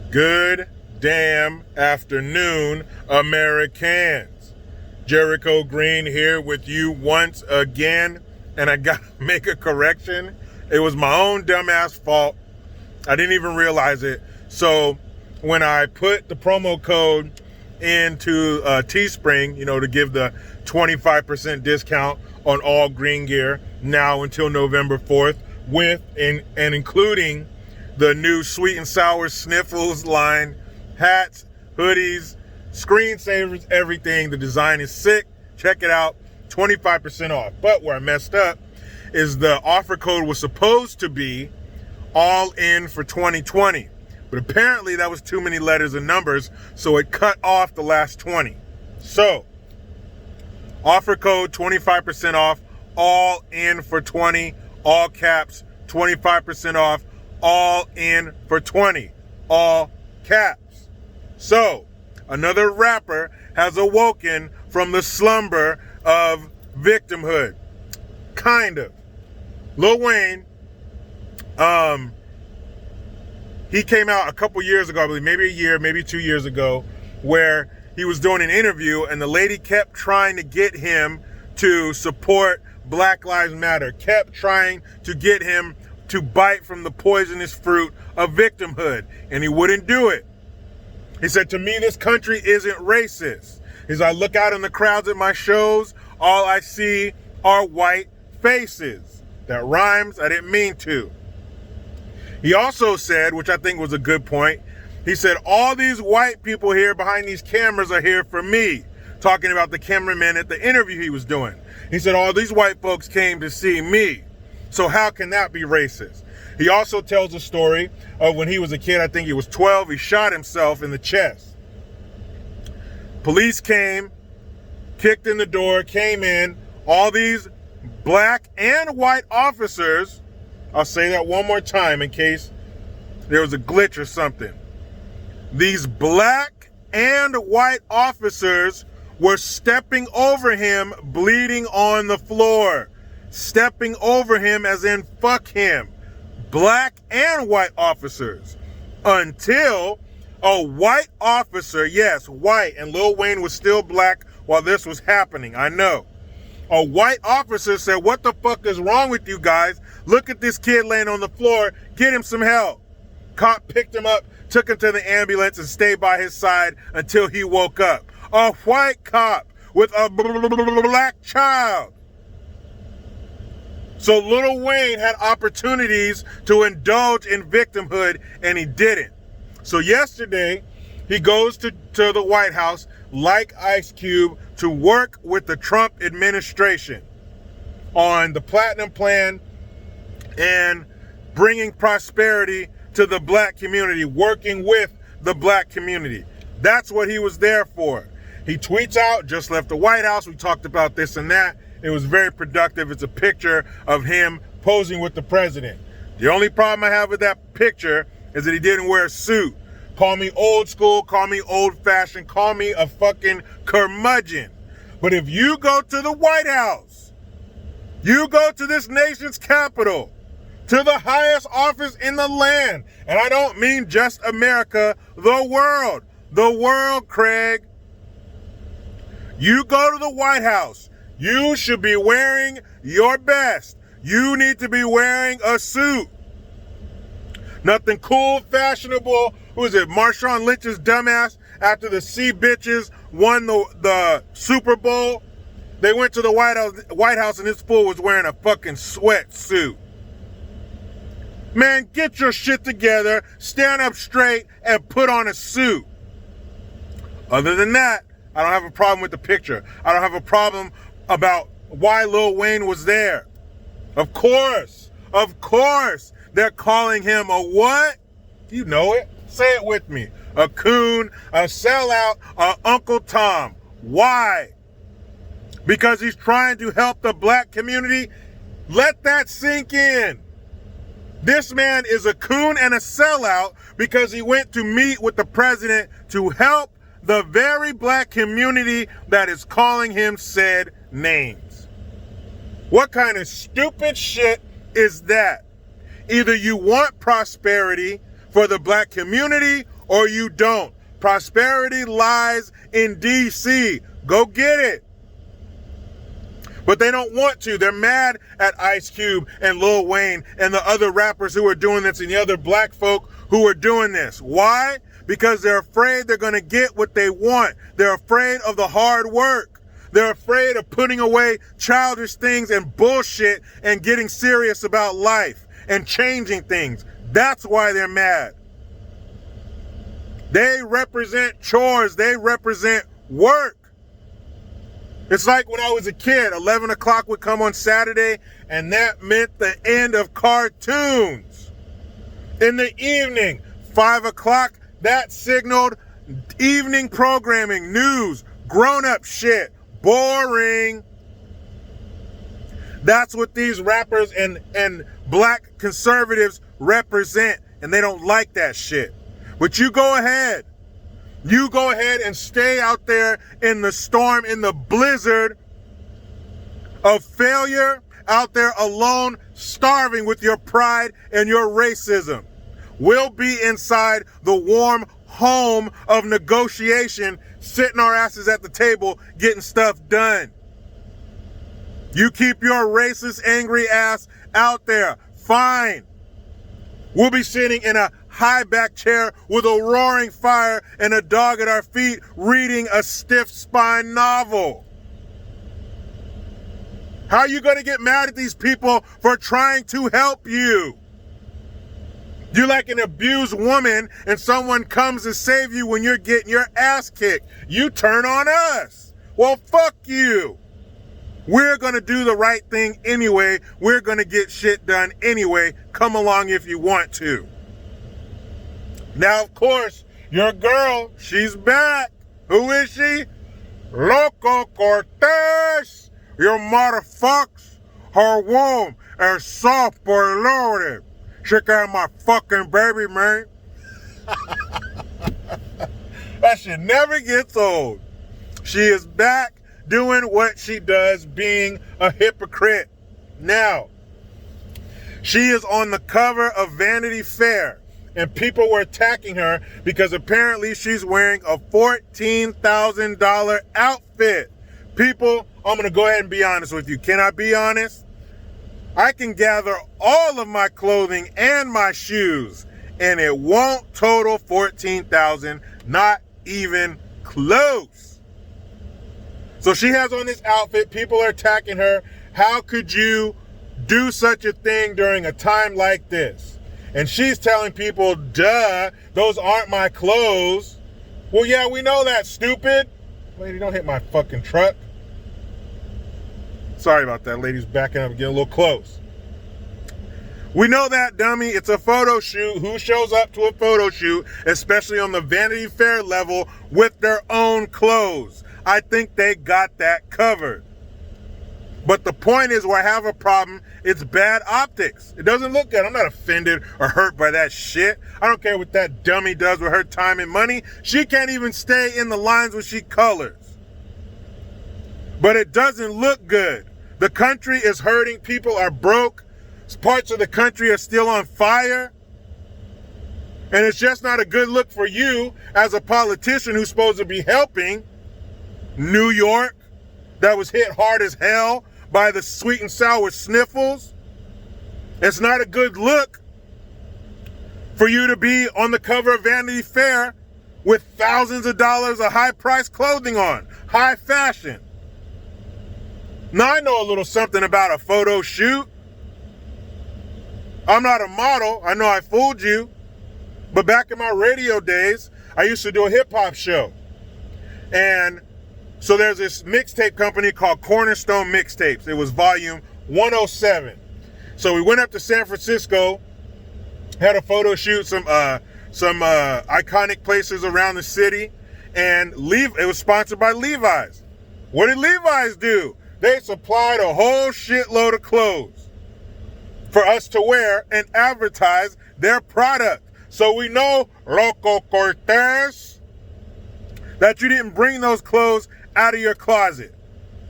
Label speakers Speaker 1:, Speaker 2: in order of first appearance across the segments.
Speaker 1: Good damn afternoon, Americans. Jericho Green here with you once again, and I gotta make a correction. It was my own dumbass fault. I didn't even realize it. So when I put the promo code into Teespring, to give the 25% discount on all green gear now until November 4th, with and including the new Sweet and Sour Sniffles line, hats, hoodies, screensavers, everything. The design is sick. Check it out. 25% off. But where I messed up is the offer code was supposed to be all in for 2020. But apparently that was too many letters and numbers, so it cut off the last 20. So, offer code 25% off, all in for 20, all caps, 25% off, all in for 20, all caps. So, another rapper has awoken from the slumber of victimhood. Kind of. Lil Wayne, he came out a couple years ago, I believe, maybe a year, maybe 2 years ago, where he was doing an interview and the lady kept trying to get him to support Black Lives Matter, kept trying to get him to bite from the poisonous fruit of victimhood, and he wouldn't do it. He said, to me, this country isn't racist. As I look out in the crowds at my shows, all I see are white faces. That rhymes, I didn't mean to. He also said, which I think was a good point, he said, all these white people here behind these cameras are here for me, talking about the cameraman at the interview he was doing. He said, all these white folks came to see me. So how can that be racist? He also tells a story of when he was a kid, I think he was 12, he shot himself in the chest. Police came, kicked in the door, came in, all these black and white officers, I'll say that one more time in case there was a glitch or something. These black and white officers were stepping over him, bleeding on the floor. Stepping over him as in fuck him. Black and white officers. Until a white officer, yes, white, and Lil Wayne was still black while this was happening, I know. A white officer said, what the fuck is wrong with you guys? Look at this kid laying on the floor. Get him some help. Cop picked him up, took him to the ambulance, and stayed by his side until he woke up. A white cop with a black child. So Lil Wayne had opportunities to indulge in victimhood, and he didn't. So yesterday, he goes to the White House, like Ice Cube, to work with the Trump administration on the Platinum Plan and bringing prosperity to the black community, working with the black community. That's what he was there for. He tweets out, just left the White House. We talked about this and that. It was very productive. It's a picture of him posing with the president. The only problem I have with that picture is that he didn't wear a suit. Call me old school, call me old fashioned, call me a fucking curmudgeon. But if you go to the White House, you go to this nation's capital, to the highest office in the land, and I don't mean just America, the world, Craig. You go to the White House, you should be wearing your best. You need to be wearing a suit. Nothing cool, fashionable. Who is it? Marshawn Lynch's dumbass, after the Sea Bitches won the Super Bowl, they went to the White House and this fool was wearing a fucking sweatsuit. Man, get your shit together, stand up straight, and put on a suit. Other than that, I don't have a problem with the picture. I don't have a problem about why Lil Wayne was there. Of course, they're calling him a what? You know it. Say it with me. A coon, a sellout, a Uncle Tom. Why? Because he's trying to help the black community? Let that sink in. This man is a coon and a sellout because he went to meet with the president to help the very black community that is calling him said names. What kind of stupid shit is that? Either you want prosperity for the black community or you don't. Prosperity lies in DC. Go get it. But they don't want to. They're mad at Ice Cube and Lil Wayne and the other rappers who are doing this and the other black folk who are doing this. Why? Because they're afraid they're going to get what they want. They're afraid of the hard work. They're afraid of putting away childish things and bullshit and getting serious about life and changing things. That's why they're mad. They represent chores. They represent work. It's like when I was a kid, 11 o'clock would come on Saturday, and that meant the end of cartoons. In the evening, 5 o'clock, that signaled evening programming, news, grown-up shit, boring. That's what these rappers and black conservatives represent, and they don't like that shit. But you go ahead. You go ahead and stay out there in the storm, in the blizzard of failure, out there alone, starving with your pride and your racism. We'll be inside the warm home of negotiation, sitting our asses at the table, getting stuff done. You keep your racist, angry ass out there. Fine. We'll be sitting in a high back chair with a roaring fire and a dog at our feet reading a stiff spine novel. How are you going to get mad at these people for trying to help you? You're like an abused woman and someone comes to save you when you're getting your ass kicked. You turn on us. Well, fuck you. We're going to do the right thing anyway. We're going to get shit done anyway. Come along if you want to. Now, of course, your girl, she's back. Who is she? Loco Cortez. You motherfucks. Her womb is soft but loaded. She got my fucking baby, man. That shit never gets old. She is back doing what she does, being a hypocrite. Now, she is on the cover of Vanity Fair, and people were attacking her because apparently she's wearing a $14,000 outfit. People, I'm going to go ahead and be honest with you. Can I be honest? I can gather all of my clothing and my shoes, and it won't total $14,000, not even close. So she has on this outfit. People are attacking her. How could you do such a thing during a time like this? And she's telling people, duh, those aren't my clothes. Well, yeah, we know that, stupid. Lady, don't hit my fucking truck. Sorry about that. Lady's backing up and getting a little close. We know that, dummy. It's a photo shoot. Who shows up to a photo shoot, especially on the Vanity Fair level, with their own clothes? I think they got that covered. But the point is, where I have a problem, it's bad optics. It doesn't look good. I'm not offended or hurt by that shit. I don't care what that dummy does with her time and money. She can't even stay in the lines when she colors. But it doesn't look good. The country is hurting. People are broke. Parts of the country are still on fire. And it's just not a good look for you as a politician who's supposed to be helping New York, that was hit hard as hell by the sweet and sour sniffles. It's not a good look for you to be on the cover of Vanity Fair with thousands of dollars of high-priced clothing on, high fashion. Now, I know a little something about a photo shoot. I'm not a model. I know I fooled you. But back in my radio days, I used to do a hip-hop show. And so there's this mixtape company called Cornerstone Mixtapes. It was volume 107. So we went up to San Francisco, had a photo shoot, some iconic places around the city, and it was sponsored by Levi's. What did Levi's do? They supplied a whole shitload of clothes for us to wear and advertise their product. So we know, Loco Cortez, that you didn't bring those clothes out of your closet.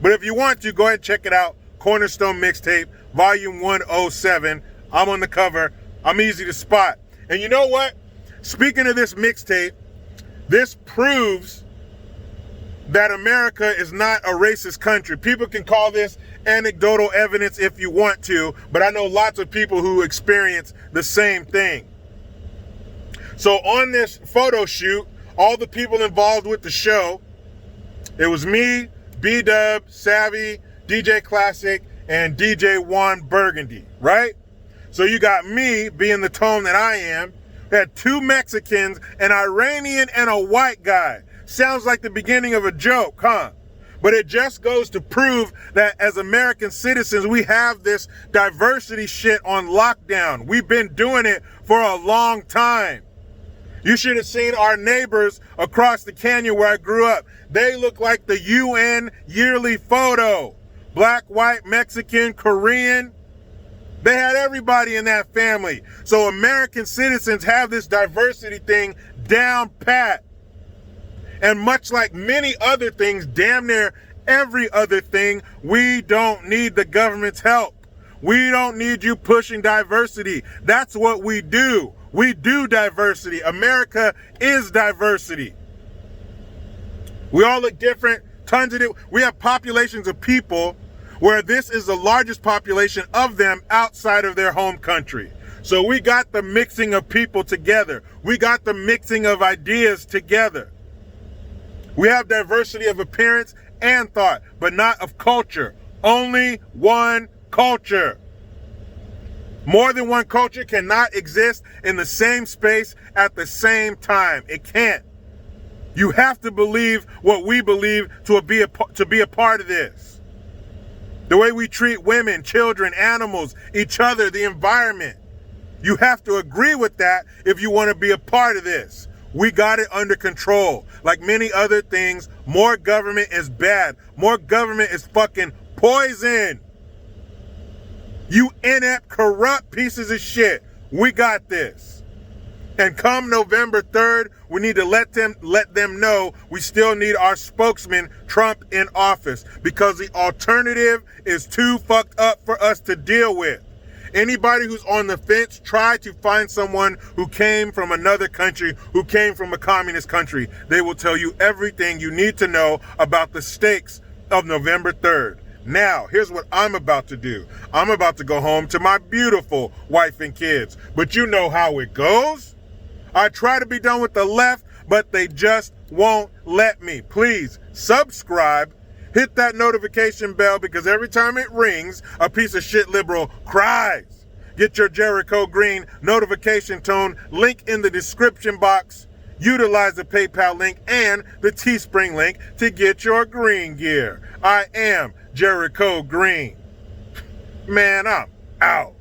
Speaker 1: But if you want to, go ahead and check it out. Cornerstone Mixtape, volume 107. I'm on the cover. I'm easy to spot. And you know what? speaking of this mixtape, this proves that America is not a racist country. People can call this anecdotal evidence if you want to, but I know lots of people who experience the same thing. So on this photo shoot, all the people involved with the show, it was me, B-Dub, Savvy, DJ Classic, and DJ Juan Burgundy, right? So you got me being the tone that I am, had 2 Mexicans, an Iranian, and a white guy. Sounds like the beginning of a joke, huh? But it just goes to prove that as American citizens, we have this diversity shit on lockdown. We've been doing it for a long time. You should have seen our neighbors across the canyon where I grew up. They look like the UN yearly photo. Black, white, Mexican, Korean. They had everybody in that family. So American citizens have this diversity thing down pat. And much like many other things, damn near every other thing, we don't need the government's help. We don't need you pushing diversity. That's what we do. We do diversity. America is diversity. We all look different. Tons of it. We have populations of people where this is the largest population of them outside of their home country. So we got the mixing of people together. We got the mixing of ideas together. We have diversity of appearance and thought, but not of culture. Only one culture. More than one culture cannot exist in the same space at the same time. It can't. You have to believe what we believe to be a part of this. The way we treat women, children, animals, each other, the environment. You have to agree with that if you want to be a part of this. We got it under control. Like many other things, more government is bad. More government is fucking poison. You inept, corrupt pieces of shit. We got this. And come November 3rd, we need to let them know we still need our spokesman, Trump, in office, because the alternative is too fucked up for us to deal with. Anybody who's on the fence, try to find someone who came from another country, who came from a communist country. They will tell you everything you need to know about the stakes of November 3rd. Now, here's what I'm about to do. I'm about to go home to my beautiful wife and kids. But you know how it goes. I try to be done with the left, but they just won't let me. Please subscribe. Hit that notification bell, because every time it rings, a piece of shit liberal cries. Get your Jericho Green notification tone, link in the description box. Utilize the PayPal link and the Teespring link to get your green gear. I am Jericho Green. Man, I'm out.